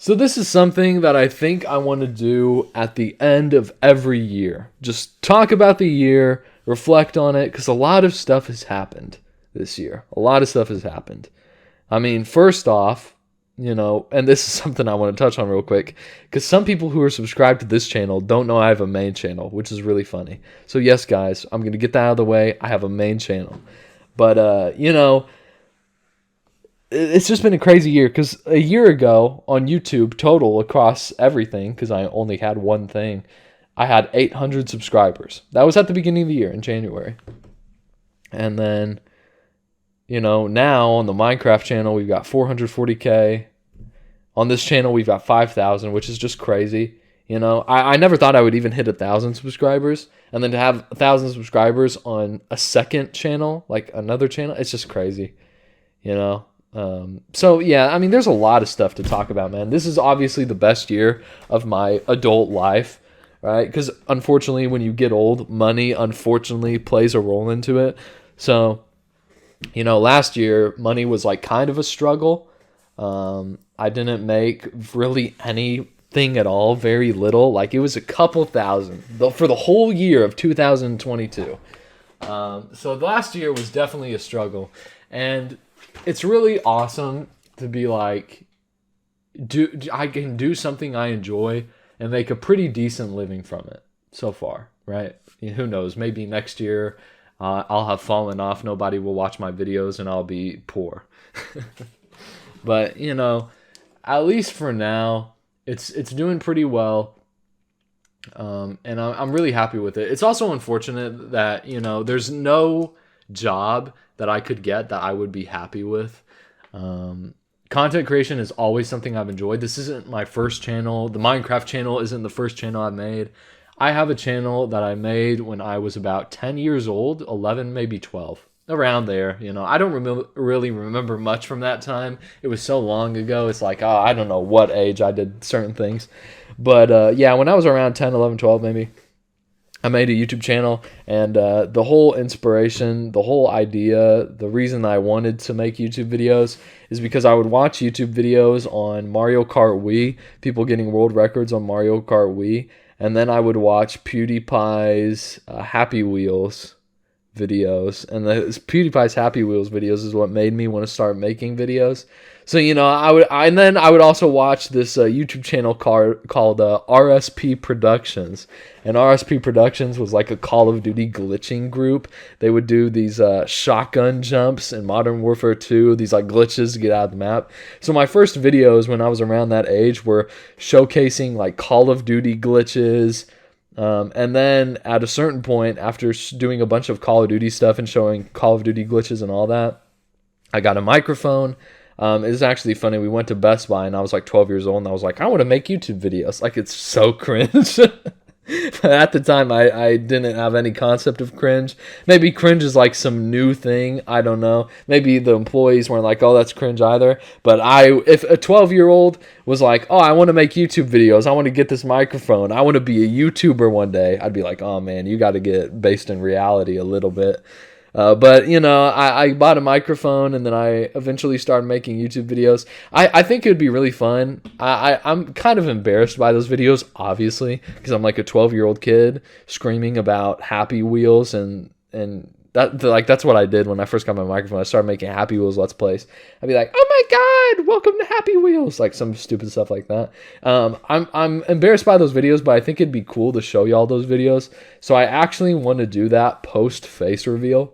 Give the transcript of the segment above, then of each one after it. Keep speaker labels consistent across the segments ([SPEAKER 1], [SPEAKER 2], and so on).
[SPEAKER 1] So this is something that I think I want to do at the end of every year. Just talk about the year, reflect on it, because a lot of stuff has happened this year. A lot of stuff has happened. I mean, first off, and this is something I want to touch on real quick, because some people who are subscribed to this channel don't know I have a main channel, which is really funny. So yes, guys, I'm going to get that out of the way. I have a main channel. But, it's just been a crazy year, because a year ago on YouTube total across everything, because I only had one thing, I had 800 subscribers. That was at the beginning of the year in January. And then, now on the Minecraft channel, we've got 440K. On this channel, we've got 5,000, which is just crazy. I never thought I would even hit 1,000 subscribers. And then to have 1,000 subscribers on a second channel, like another channel, it's just crazy, So, yeah, I mean, there's a lot of stuff to talk about, man. This is obviously the best year of my adult life, right? Because, unfortunately, when you get old, money, unfortunately, plays a role into it. So, last year, money was, like, kind of a struggle. I didn't make really anything at all, very little. Like, it was a couple thousand for the whole year of 2022. So, last year was definitely a struggle. And it's really awesome to be like, I can do something I enjoy and make a pretty decent living from it so far, right? Who knows? Maybe next year I'll have fallen off. Nobody will watch my videos and I'll be poor. But, at least for now, it's doing pretty well. And I'm really happy with it. It's also unfortunate that, there's no job that I could get that I would be happy with. Content creation is always something I've enjoyed. This isn't my first channel. The Minecraft channel isn't the first channel I made. I have a channel that I made when I was about 10 years old, 11, maybe 12, around there. I don't really remember much from that time. It was so long ago. It's like, I don't know what age I did certain things. But yeah, when I was around 10, 11, 12 maybe, I made a YouTube channel, and the whole inspiration, the whole idea, the reason I wanted to make YouTube videos is because I would watch YouTube videos on Mario Kart Wii, people getting world records on Mario Kart Wii, and then I would watch PewDiePie's Happy Wheels videos, and the PewDiePie's Happy Wheels videos is what made me want to start making videos. So, I would also watch this YouTube channel called RSP Productions. And RSP Productions was like a Call of Duty glitching group. They would do these shotgun jumps in Modern Warfare 2, these like glitches to get out of the map. So my first videos when I was around that age were showcasing like Call of Duty glitches. And then at a certain point, after doing a bunch of Call of Duty stuff and showing Call of Duty glitches and all that, I got a microphone. It's actually funny. We went to Best Buy and I was like 12 years old and I was like, I want to make YouTube videos. Like, it's so cringe. But at the time, I didn't have any concept of cringe. Maybe cringe is like some new thing. I don't know. Maybe the employees weren't like, oh, that's cringe either. But if a 12-year-old was like, oh, I want to make YouTube videos. I want to get this microphone. I want to be a YouTuber one day. I'd be like, oh, man, you got to get based in reality a little bit. But, I bought a microphone and then I eventually started making YouTube videos. I think it would be really fun. I'm kind of embarrassed by those videos, obviously, because I'm like a 12-year-old kid screaming about Happy Wheels and that's what I did when I first got my microphone. I started making Happy Wheels Let's Plays. I'd be like, oh my God, welcome to Happy Wheels. Like some stupid stuff like that. I'm embarrassed by those videos, but I think it'd be cool to show y'all those videos. So I actually want to do that post face reveal.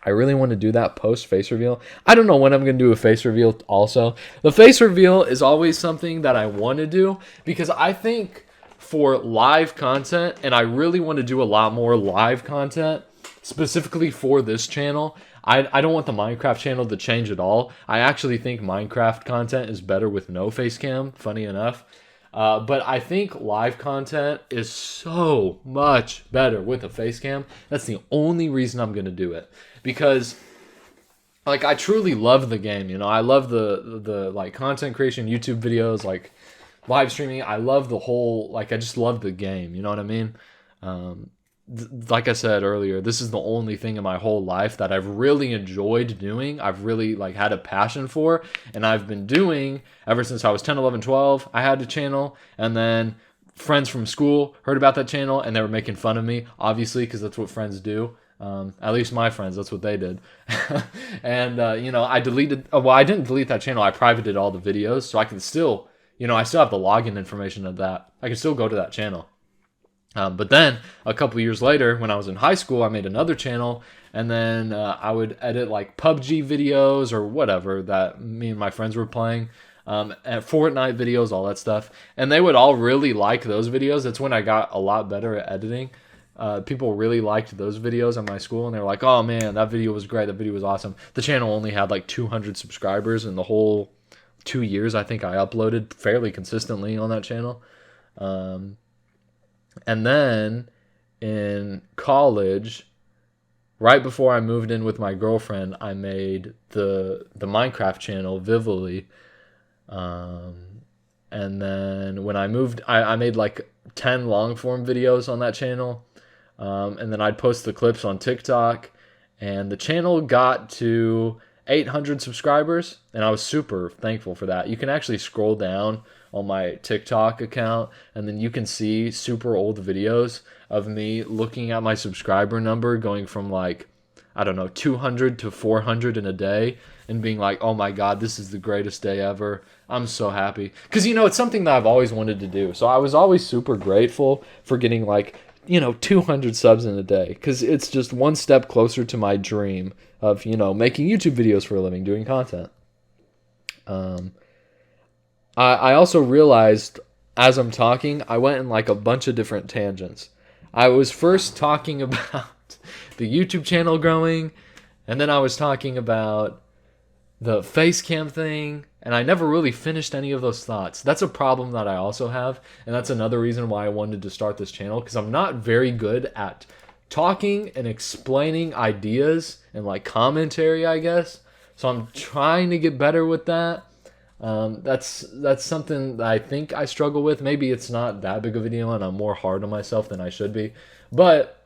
[SPEAKER 1] I really want to do that post face reveal. I don't know when I'm going to do a face reveal also. The face reveal is always something that I want to do because I think for live content, and I really want to do a lot more live content, specifically for this channel. I don't want the Minecraft channel to change at all. I actually think Minecraft content is better with no face cam, funny enough. But I think live content is so much better with a face cam. That's the only reason I'm going to do it. Because like I truly love the game, I love the like content creation, YouTube videos, like live streaming. I love the whole, like I just love the game, you know what I mean? like I said earlier, this is the only thing in my whole life that I've really enjoyed doing. I've really like had a passion for, and I've been doing ever since I was 10, 11, 12. I had a channel, and then friends from school heard about that channel, and they were making fun of me, obviously, because that's what friends do. At least my friends, that's what they did. And, I deleted, well, I didn't delete that channel. I privated all the videos, so I can still, I still have the login information of that. I can still go to that channel. But then a couple years later, when I was in high school, I made another channel, and then I would edit like PUBG videos or whatever that me and my friends were playing, and Fortnite videos, all that stuff. And they would all really like those videos. That's when I got a lot better at editing. People really liked those videos on my school, and they were like, "Oh man, that video was great. That video was awesome." The channel only had like 200 subscribers in the whole 2 years. I think I uploaded fairly consistently on that channel. And then in college, right before I moved in with my girlfriend, I made the Minecraft channel, Vivily. And then when I moved, I made like 10 long form videos on that channel. And then I'd post the clips on TikTok. And the channel got to 800 subscribers, and I was super thankful for that. You can actually scroll down on my TikTok account, and then you can see super old videos of me looking at my subscriber number going from like, I don't know, 200 to 400 in a day, and being like, oh my God, this is the greatest day ever. I'm so happy. Because, it's something that I've always wanted to do. So I was always super grateful for getting like, 200 subs in a day, because it's just one step closer to my dream of, making YouTube videos for a living, doing content. I also realized as I'm talking, I went in like a bunch of different tangents. I was first talking about the YouTube channel growing, and then I was talking about the face cam thing, and I never really finished any of those thoughts. That's a problem that I also have, and that's another reason why I wanted to start this channel, because I'm not very good at talking and explaining ideas and like commentary, I guess. So I'm trying to get better with that. That's something that I think I struggle with. Maybe it's not that big of a deal, and I'm more hard on myself than I should be. But,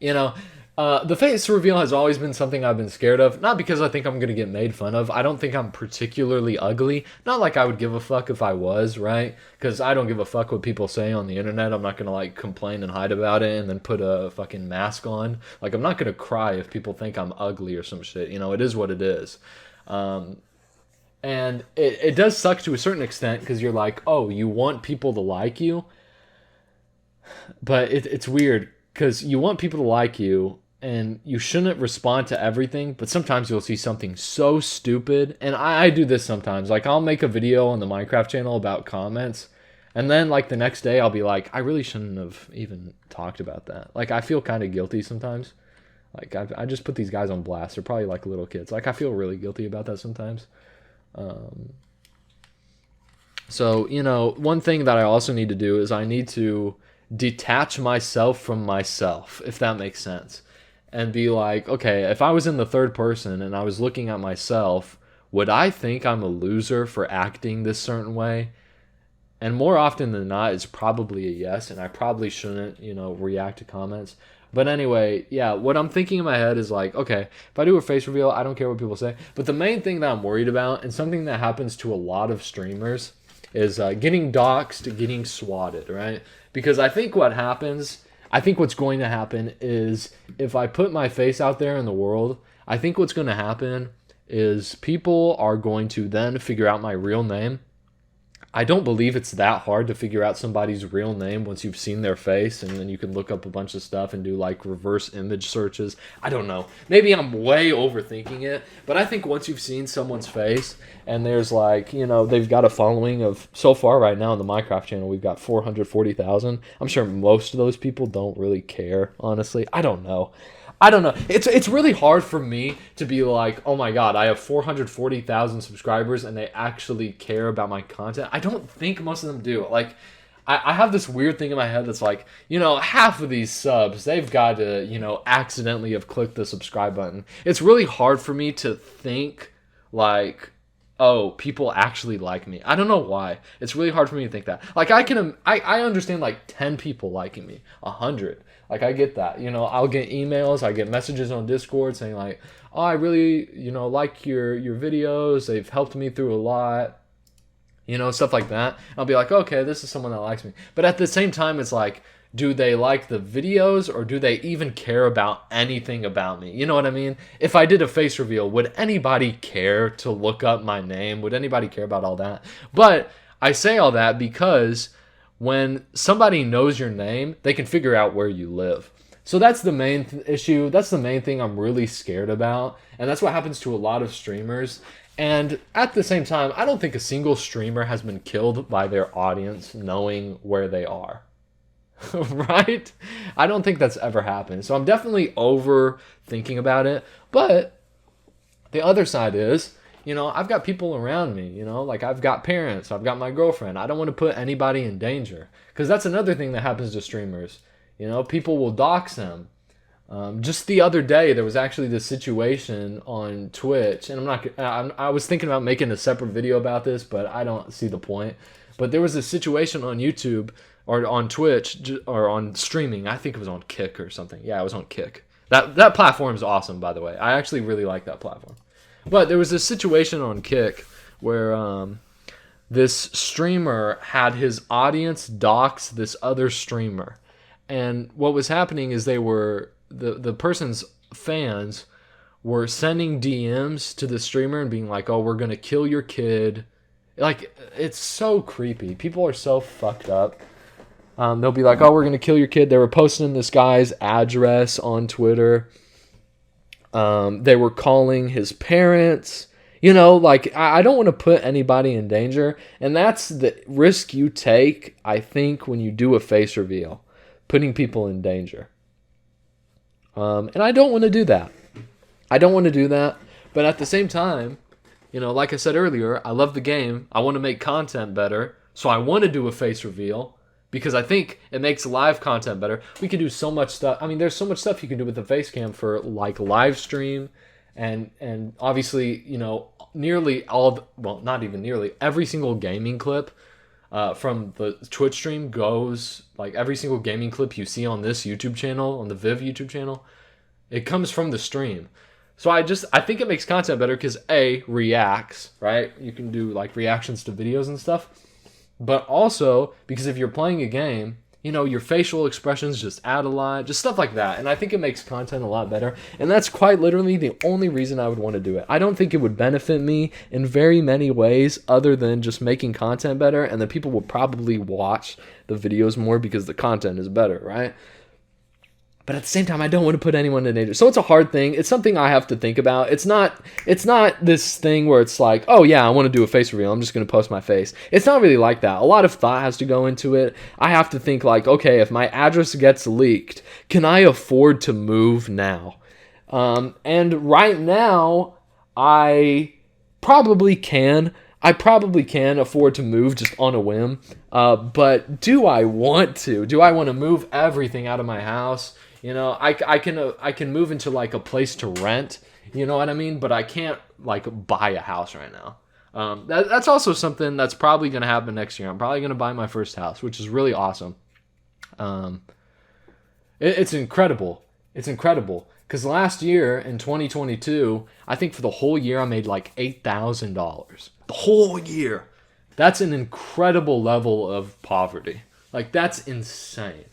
[SPEAKER 1] the face reveal has always been something I've been scared of. Not because I think I'm going to get made fun of. I don't think I'm particularly ugly. Not like I would give a fuck if I was, right? Because I don't give a fuck what people say on the internet. I'm not going to like complain and hide about it and then put a fucking mask on. Like, I'm not going to cry if people think I'm ugly or some shit. It is what it is. And it does suck to a certain extent, because you're like, oh, you want people to like you. But it's weird, because you want people to like you, and you shouldn't respond to everything, but sometimes you'll see something so stupid, and I do this sometimes. Like, I'll make a video on the Minecraft channel about comments, and then like the next day I'll be like, I really shouldn't have even talked about that. Like, I feel kind of guilty sometimes. Like, I just put these guys on blast. They're probably like little kids. Like, I feel really guilty about that sometimes. So, one thing that I also need to do is I need to detach myself from myself, if that makes sense. And be like, okay, if I was in the third person and I was looking at myself, would I think I'm a loser for acting this certain way? And more often than not, it's probably a yes, and I probably shouldn't, react to comments. But anyway, yeah, what I'm thinking in my head is like, okay, if I do a face reveal, I don't care what people say. But the main thing that I'm worried about, and something that happens to a lot of streamers, is getting doxxed, getting swatted, right? Because I think what's going to happen is, if I put my face out there in the world, I think what's going to happen is people are going to then figure out my real name. I don't believe it's that hard to figure out somebody's real name once you've seen their face, and then you can look up a bunch of stuff and do like reverse image searches. I don't know. Maybe I'm way overthinking it, but I think once you've seen someone's face and there's like, they've got a following of, so far right now on the Minecraft channel, we've got 440,000. I'm sure most of those people don't really care, honestly. I don't know. It's really hard for me to be like, oh my God, I have 440,000 subscribers and they actually care about my content. I don't think most of them do. Like, I have this weird thing in my head that's like, half of these subs, they've got to, accidentally have clicked the subscribe button. It's really hard for me to think like, oh, people actually like me. I don't know why. It's really hard for me to think that. Like I understand like 10 people liking me, 100. Like I get that. You know, I'll get emails, I get messages on Discord saying like, "Oh, I really, like your videos. They've helped me through a lot." Stuff like that. I'll be like, "Okay, this is someone that likes me." But at the same time, it's like, do they like the videos or do they even care about anything about me? You know what I mean? If I did a face reveal, would anybody care to look up my name? Would anybody care about all that? But I say all that because when somebody knows your name, they can figure out where you live. So that's the main issue. That's the main thing I'm really scared about. And that's what happens to a lot of streamers. And at the same time, I don't think a single streamer has been killed by their audience knowing where they are. Right? I don't think that's ever happened. So I'm definitely overthinking about it. But the other side is, I've got people around me, like I've got parents, I've got my girlfriend. I don't want to put anybody in danger. Because that's another thing that happens to streamers. People will dox them. Just the other day, there was actually this situation on Twitch, and I was thinking about making a separate video about this, but I don't see the point. But there was a situation on YouTube or on Twitch or on streaming. I think it was on Kick or something. Yeah, it was on Kick. That platform is awesome, by the way. I actually really like that platform. But there was this situation on Kick where this streamer had his audience dox this other streamer. And what was happening is they were the person's fans were sending DMs to the streamer and being like, "Oh, we're gonna kill your kid." Like, it's so creepy. People are so fucked up. They'll be like, "Oh, we're gonna kill your kid." They were posting this guy's address on Twitter. They were calling his parents. Like, I don't want to put anybody in danger, and that's the risk you take, I think, when you do a face reveal, putting people in danger. And I don't want to do that. But at the same time, like I said earlier, I love the game. I want to make content better. So I want to do a face reveal because I think it makes live content better. We can do so much stuff. I mean, there's so much stuff you can do with the face cam for like live stream and obviously, nearly not even nearly, every single gaming clip from the Twitch stream goes, like every single gaming clip you see on this YouTube channel, on the Viv YouTube channel, it comes from the stream. So I think it makes content better because reacts, right? You can do like reactions to videos and stuff. But also because if you're playing a game, your facial expressions just add a lot, just stuff like that. And I think it makes content a lot better. And that's quite literally the only reason I would want to do it. I don't think it would benefit me in very many ways other than just making content better. And then people will probably watch the videos more because the content is better, right? But at the same time, I don't want to put anyone in danger. So it's a hard thing. It's something I have to think about. It's not this thing where it's like, oh yeah, I want to do a face reveal. I'm just going to post my face. It's not really like that. A lot of thought has to go into it. I have to think like, okay, if my address gets leaked, can I afford to move now? And right now, I probably can. I probably can afford to move just on a whim. But do I want to? Do I want to move everything out of my house? I can move into like a place to rent, you know what I mean? But I can't like buy a house right now. That's also something that's probably going to happen next year. I'm probably going to buy my first house, which is really awesome. It's incredible. It's incredible. Because last year in 2022, I think for the whole year I made like $8,000. The whole year. That's an incredible level of poverty. Like, that's insane.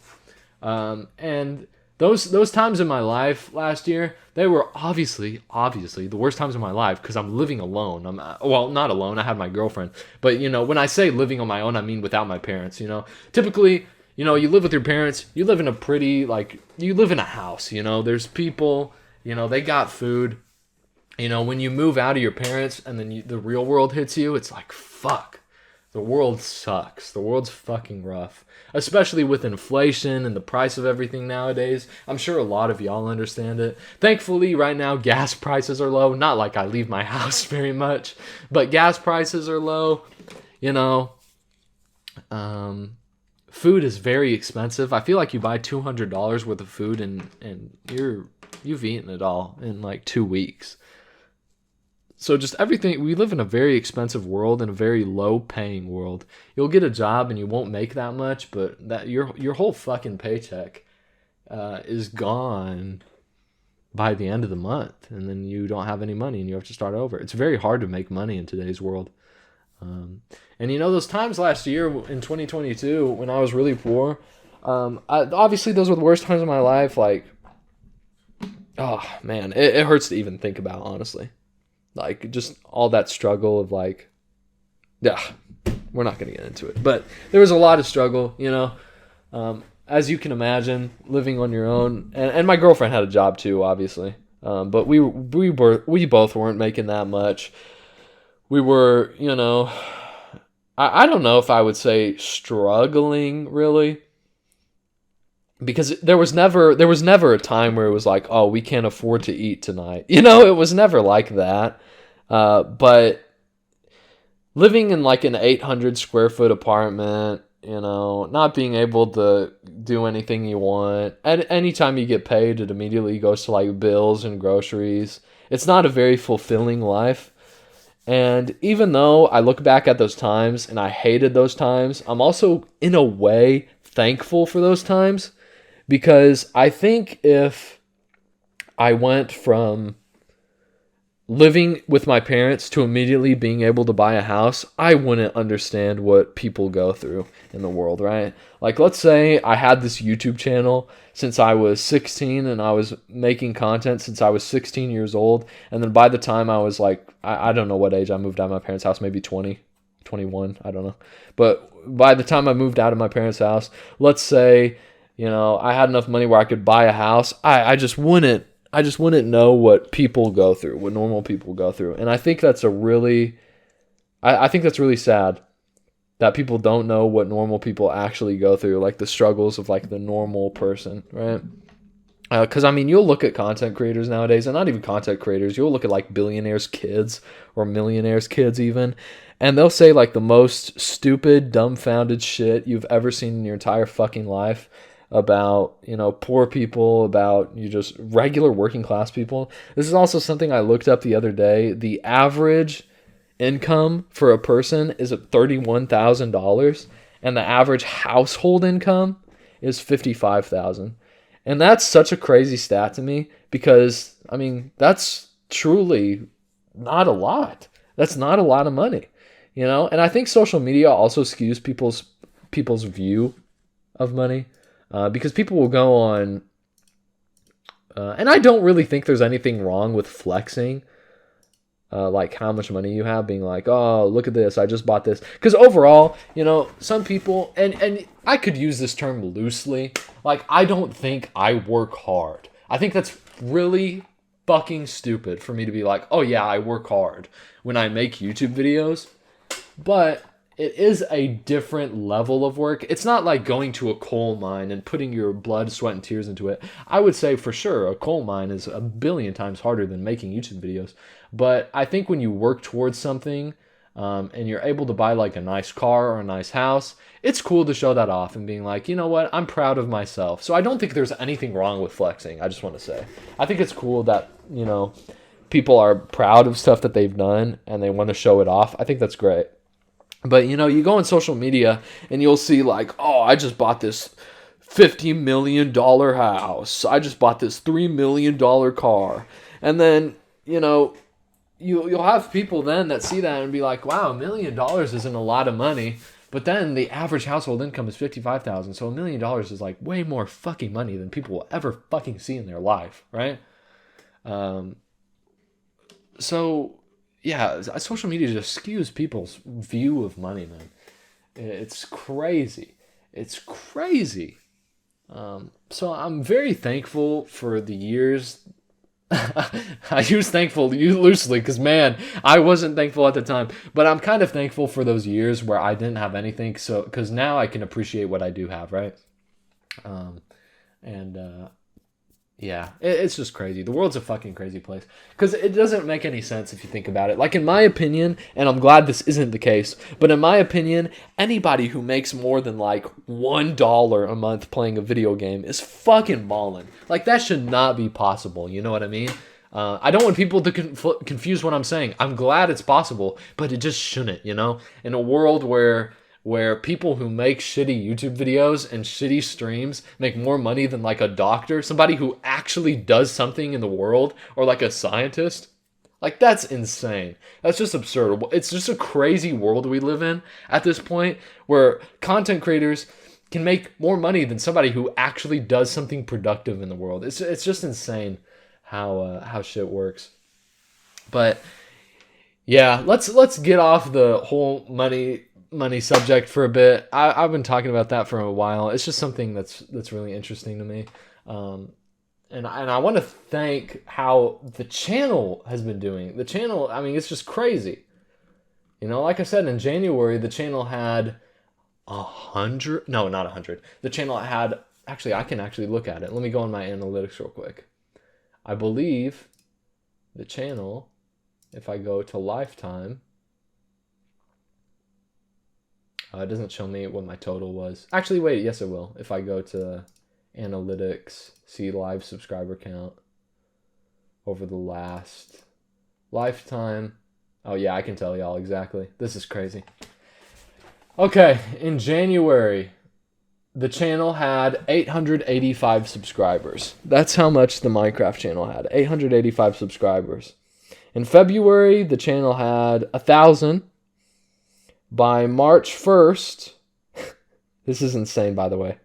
[SPEAKER 1] And those times in my life last year, they were obviously the worst times of my life because I'm living alone. Not alone. I had my girlfriend. But, when I say living on my own, I mean without my parents, Typically, you live with your parents. You live in you live in a house, There's people, they got food. When you move out of your parents and then the real world hits you, it's like, fuck. The world sucks. The world's fucking rough. Especially with inflation and the price of everything nowadays. I'm sure a lot of y'all understand it. Thankfully, right now, gas prices are low. Not like I leave my house very much. But gas prices are low. Food is very expensive. I feel like you buy $200 worth of food and you've eaten it all in like 2 weeks. So just everything, we live in a very expensive world and a very low paying world. You'll get a job and you won't make that much, but that your whole fucking paycheck is gone by the end of the month, and then you don't have any money and you have to start over. It's very hard to make money in today's world. And you know, those times last year in 2022 when I was really poor, obviously those were the worst times of my life. Like, oh man, it hurts to even think about, honestly. Like, just all that struggle of like, yeah, we're not going to get into it. But there was a lot of struggle, you know. As you can imagine, living on your own. And my girlfriend had a job too, obviously. But we both weren't making that much. We were, you know, I don't know if I would say struggling, really. Because there was never a time where it was like, oh, we can't afford to eat tonight. You know, it was never like that. But living in like an 800 square foot apartment, you know, not being able to do anything you want. And anytime you get paid, it immediately goes to like bills and groceries. It's not a very fulfilling life. And even though I look back at those times and I hated those times, I'm also in a way thankful for those times. Because I think if I went from living with my parents to immediately being able to buy a house, I wouldn't understand what people go through in the world, right? Like, let's say I had this YouTube channel since I was 16 and I was making content since I was 16 years old. And then by the time I was like, I don't know what age I moved out of my parents' house, maybe 20, 21, I don't know. But by the time I moved out of my parents' house, let's say, you know, I had enough money where I could buy a house, I just wouldn't know what people go through, what normal people go through. And I think that's I think that's really sad that people don't know what normal people actually go through, like the struggles of like the normal person, right? Because I mean, you'll look at content creators nowadays, and not even content creators, you'll look at like billionaires' kids or millionaires' kids even, and they'll say like the most stupid, dumbfounded shit you've ever seen in your entire fucking life about, you know, poor people, about you just regular working class people. This is also something I looked up the other day. The average income for a person is at $31,000, and the average household income is $55,000. And that's such a crazy stat to me because, I mean, that's truly not a lot. That's not a lot of money, you know? And I think social media also skews people's view of money. Because people will go on, and I don't really think there's anything wrong with flexing, like how much money you have, being like, oh, look at this, I just bought this. Because overall, you know, some people, and I could use this term loosely, like, I don't think I work hard. I think that's really fucking stupid for me to be like, oh yeah, I work hard when I make YouTube videos. But it is a different level of work. It's not like going to a coal mine and putting your blood, sweat, and tears into it. I would say for sure a coal mine is a billion times harder than making YouTube videos. But I think when you work towards something and you're able to buy like a nice car or a nice house, it's cool to show that off and being like, you know what, I'm proud of myself. So I don't think there's anything wrong with flexing. I just want to say, I think it's cool that, you know, people are proud of stuff that they've done and they want to show it off. I think that's great. But, you know, you go on social media and you'll see like, oh, I just bought this $50 million house. I just bought this $3 million car. And then, you know, you'll have people then that see that and be like, wow, $1 million isn't a lot of money. But then the average household income is $55,000. So $1 million is like way more fucking money than people will ever fucking see in their life, right? So yeah, social media just skews people's view of money, man. It's crazy. It's crazy. So I'm very thankful for the years. I use thankful loosely because, man, I wasn't thankful at the time. But I'm kind of thankful for those years where I didn't have anything. So, because now I can appreciate what I do have, right? Yeah, it's just crazy. The world's a fucking crazy place. Because it doesn't make any sense if you think about it. Like, in my opinion, and I'm glad this isn't the case, but in my opinion, anybody who makes more than, like, $1 a month playing a video game is fucking balling. Like, that should not be possible, you know what I mean? I don't want people to confuse what I'm saying. I'm glad it's possible, but it just shouldn't, you know? In a world where people who make shitty YouTube videos and shitty streams make more money than like a doctor, somebody who actually does something in the world, or like a scientist, like that's insane. That's just absurd. It's just a crazy world we live in at this point where content creators can make more money than somebody who actually does something productive in the world. It's just insane how shit works. But yeah, let's get off the whole money subject for a bit. I've been talking about that for a while. It's just something that's really interesting to me. And I want to thank how the channel has been doing. The channel, I mean, it's just crazy. You know, like I said, in January, the channel had 100. No, not 100. The channel had, actually, I can actually look at it. Let me go on my analytics real quick. I believe the channel, if I go to lifetime, it doesn't show me what my total was. Actually, wait, yes it will. If I go to analytics, see live subscriber count over the last lifetime. Oh yeah, I can tell y'all exactly. This is crazy. Okay, in January, the channel had 885 subscribers. That's how much the Minecraft channel had, 885 subscribers. In February, the channel had 1,000. By March 1st, this is insane, by the way.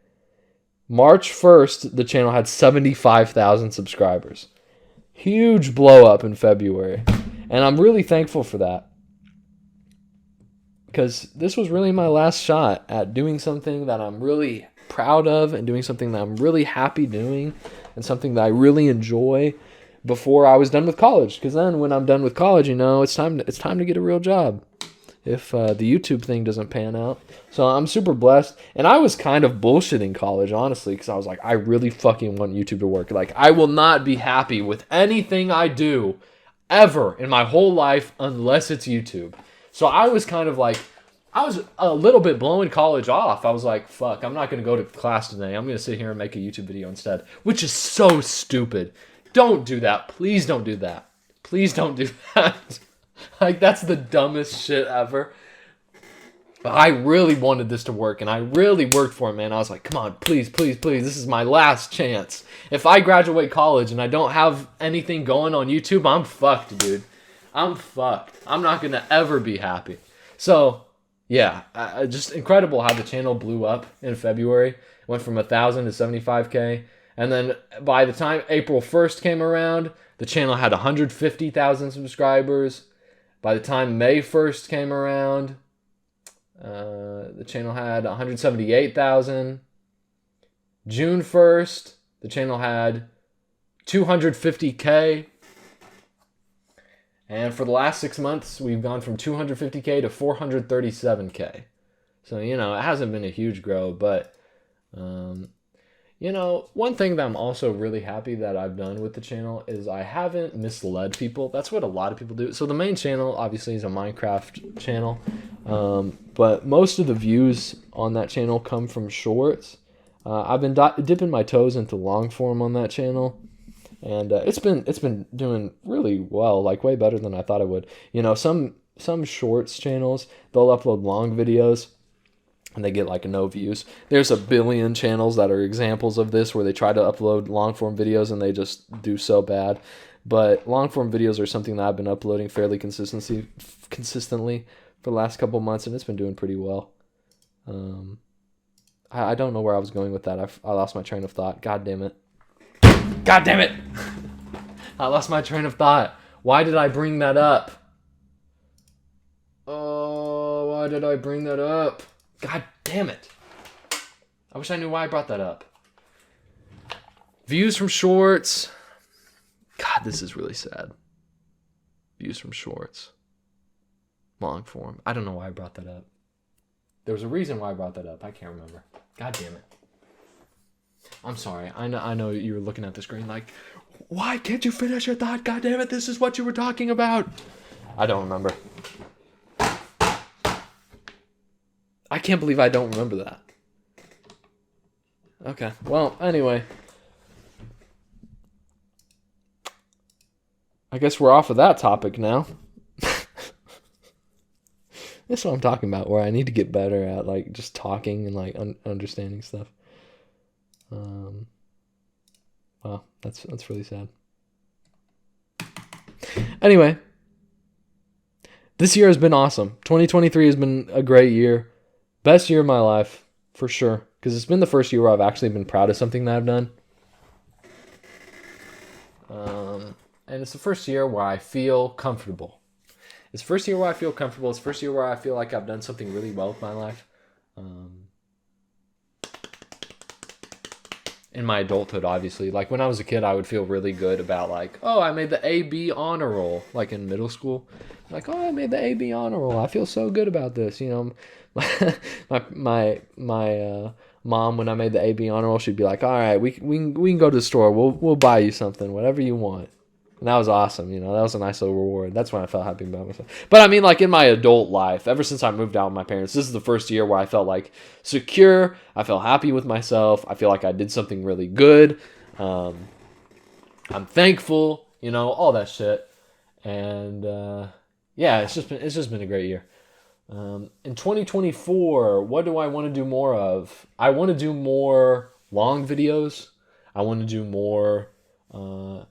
[SPEAKER 1] March 1st, the channel had 75,000 subscribers. Huge blow up in February. And I'm really thankful for that. Because this was really my last shot at doing something that I'm really proud of and doing something that I'm really happy doing and something that I really enjoy before I was done with college. Because then when I'm done with college, you know, it's time to get a real job if the YouTube thing doesn't pan out. So I'm super blessed. And I was kind of bullshitting college, honestly, because I was like, I really fucking want YouTube to work. Like, I will not be happy with anything I do ever in my whole life unless it's YouTube. So I was kind of like, I was a little bit blowing college off. I was like, fuck, I'm not going to go to class today. I'm going to sit here and make a YouTube video instead, which is so stupid. Don't do that. Please don't do that. Please don't do that. Like, that's the dumbest shit ever. But I really wanted this to work, and I really worked for it, man. I was like, come on, please, please, please. This is my last chance. If I graduate college and I don't have anything going on YouTube, I'm fucked, dude. I'm fucked. I'm not going to ever be happy. So, yeah, just incredible how the channel blew up in February. It went from 1,000 to 75K. And then by the time April 1st came around, the channel had 150,000 subscribers. By the time May 1st came around, the channel had 178,000. June 1st, the channel had 250K. And for the last 6 months, we've gone from 250K to 437K. So, you know, it hasn't been a huge grow, but, you know, one thing that I'm also really happy that I've done with the channel is I haven't misled people. That's what a lot of people do. So the main channel, obviously, is a Minecraft channel, but most of the views on that channel come from shorts. I've been dipping my toes into long form on that channel. And it's been doing really well, like way better than I thought it would. You know, some shorts channels, they'll upload long videos and they get like no views. There's a billion channels that are examples of this where they try to upload long form videos and they just do so bad. But long form videos are something that I've been uploading fairly consistently for the last couple months, and it's been doing pretty well. I don't know where I was going with that. I lost my train of thought. God damn it. God damn it! I lost my train of thought. Why did I bring that up? Oh, why did I bring that up? God damn it. I wish I knew why I brought that up. Views from shorts. God, this is really sad. Views from shorts. Long form. I don't know why I brought that up. There was a reason why I brought that up. I can't remember. God damn it. I'm sorry. I know you were looking at the screen like, why can't you finish your thought? God damn it, this is what you were talking about. I don't remember. I can't believe I don't remember that. Okay, well, anyway. I guess we're off of that topic now. That's what I'm talking about, where I need to get better at like just talking and like understanding stuff. Wow, that's really sad. Anyway, this year has been awesome. 2023 has been a great year. Best year of my life, for sure. Because it's been the first year where I've actually been proud of something that I've done. And it's the first year where I feel comfortable. It's the first year where I feel comfortable. It's the first year where I feel like I've done something really well with my life. In my adulthood, obviously. Like when I was a kid, I would feel really good about like, oh, I made the AB honor roll. Like in middle school. Like, oh, I made the AB honor roll. I feel so good about this. You know, my mom, when I made the AB honor roll, she'd be like, all right, we can go to the store. We'll buy you something, whatever you want. And that was awesome. You know, that was a nice little reward. That's when I felt happy about myself. But I mean, like in my adult life, ever since I moved out with my parents, this is the first year where I felt like secure. I felt happy with myself. I feel like I did something really good. I'm thankful, you know, all that shit. And yeah, it's just been a great year. In 2024, what do I want to do more of? I want to do more long videos. I want to do more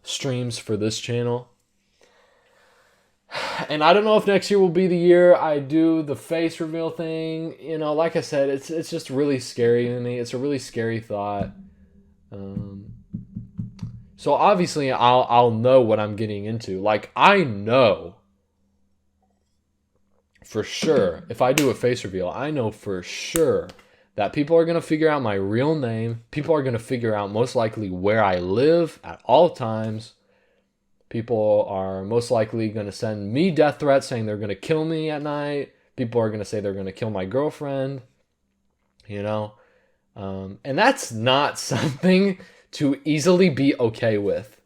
[SPEAKER 1] streams for this channel. And I don't know if next year will be the year I do the face reveal thing. You know, like I said, it's just really scary to me. It's a really scary thought. So obviously I'll know what I'm getting into. Like I know for sure, if I do a face reveal, I know for sure that people are going to figure out my real name. People are going to figure out most likely where I live at all times. People are most likely going to send me death threats saying they're going to kill me at night. People are going to say they're going to kill my girlfriend, you know. And that's not something to easily be okay with.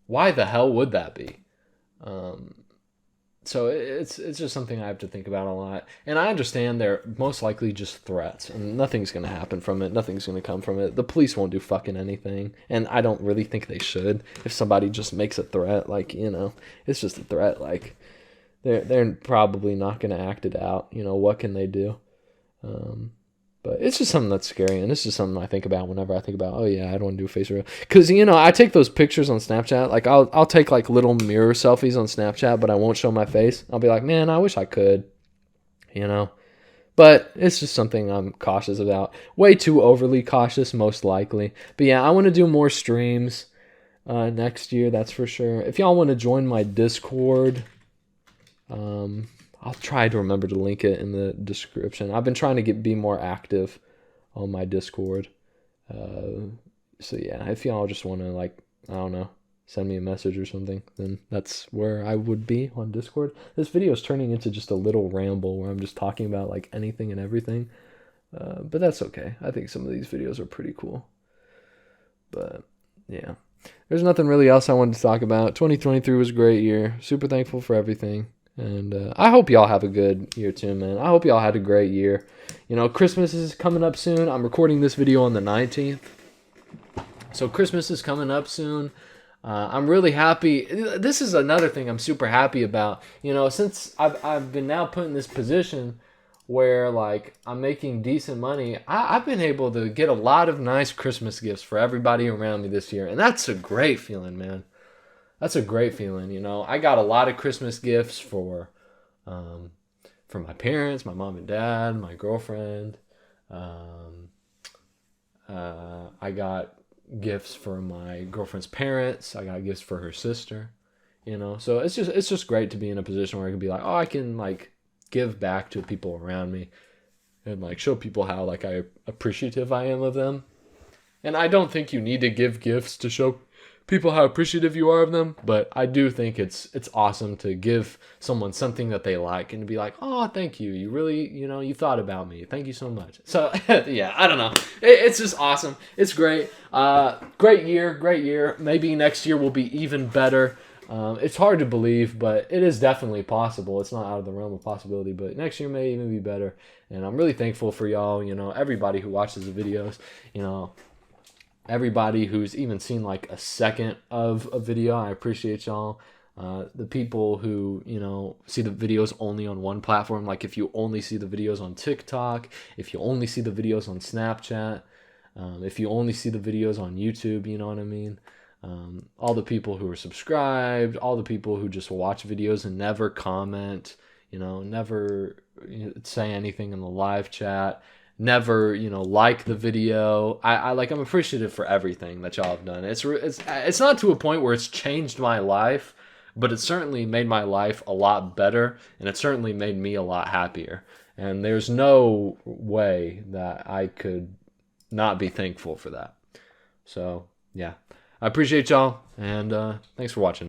[SPEAKER 1] Why the hell would that be? So it's just something I have to think about a lot. And I understand they're most likely just threats. And nothing's going to happen from it. Nothing's going to come from it. The police won't do fucking anything. And I don't really think they should. If somebody just makes a threat, like, you know, it's just a threat. Like, they're probably not going to act it out. You know, what can they do? But it's just something that's scary, and it's just something I think about whenever I think about, oh yeah, I don't want to do a face reveal. Because, you know, I take those pictures on Snapchat. Like, I'll take, like, little mirror selfies on Snapchat, but I won't show my face. I'll be like, man, I wish I could, you know. But it's just something I'm cautious about. Way too overly cautious, most likely. But yeah, I want to do more streams next year, that's for sure. If y'all want to join my Discord, I'll try to remember to link it in the description. I've been trying to be more active on my Discord. So yeah, if y'all just want to, like, I don't know, send me a message or something, then that's where I would be on Discord. This video is turning into just a little ramble where I'm just talking about like anything and everything. But that's okay. I think some of these videos are pretty cool. But yeah, there's nothing really else I wanted to talk about. 2023 was a great year. Super thankful for everything. And I hope y'all have a good year too, man. I hope y'all had a great year. You know, Christmas is coming up soon. I'm recording this video on the 19th. So Christmas is coming up soon. I'm really happy. This is another thing I'm super happy about. You know, since I've been now put in this position where, like, I'm making decent money, I've been able to get a lot of nice Christmas gifts for everybody around me this year. And that's a great feeling, man. That's a great feeling, you know. I got a lot of Christmas gifts for my parents, my mom and dad, my girlfriend. I got gifts for my girlfriend's parents. I got gifts for her sister, you know. So it's just great to be in a position where I can be like, oh, I can, like, give back to people around me and, like, show people how, like, appreciative I am of them. And I don't think you need to give gifts to show people how appreciative you are of them, but I do think it's awesome to give someone something that they like and to be like, oh, thank you, you really, you know, you thought about me, thank you so much. So yeah, I don't know, it's just awesome. It's great. Great year. Maybe next year will be even better. It's hard to believe, but it is definitely possible. It's not out of the realm of possibility, but next year may even be better. And I'm really thankful for y'all, you know, everybody who watches the videos, you know. everybody who's even seen like a second of a video. I appreciate y'all. The people who, see the videos only on one platform, like if you only see the videos on TikTok, if you only see the videos on Snapchat, if you only see the videos on YouTube, you know what I mean? All the people who are subscribed, all the people who just watch videos and never comment, never say anything in the live chat, never like the video. I'm appreciative for everything that y'all have done. It's not to a point where it's changed my life, but it certainly made my life a lot better, and it certainly made me a lot happier. And there's no way that I could not be thankful for that. So yeah, I appreciate y'all, and thanks for watching.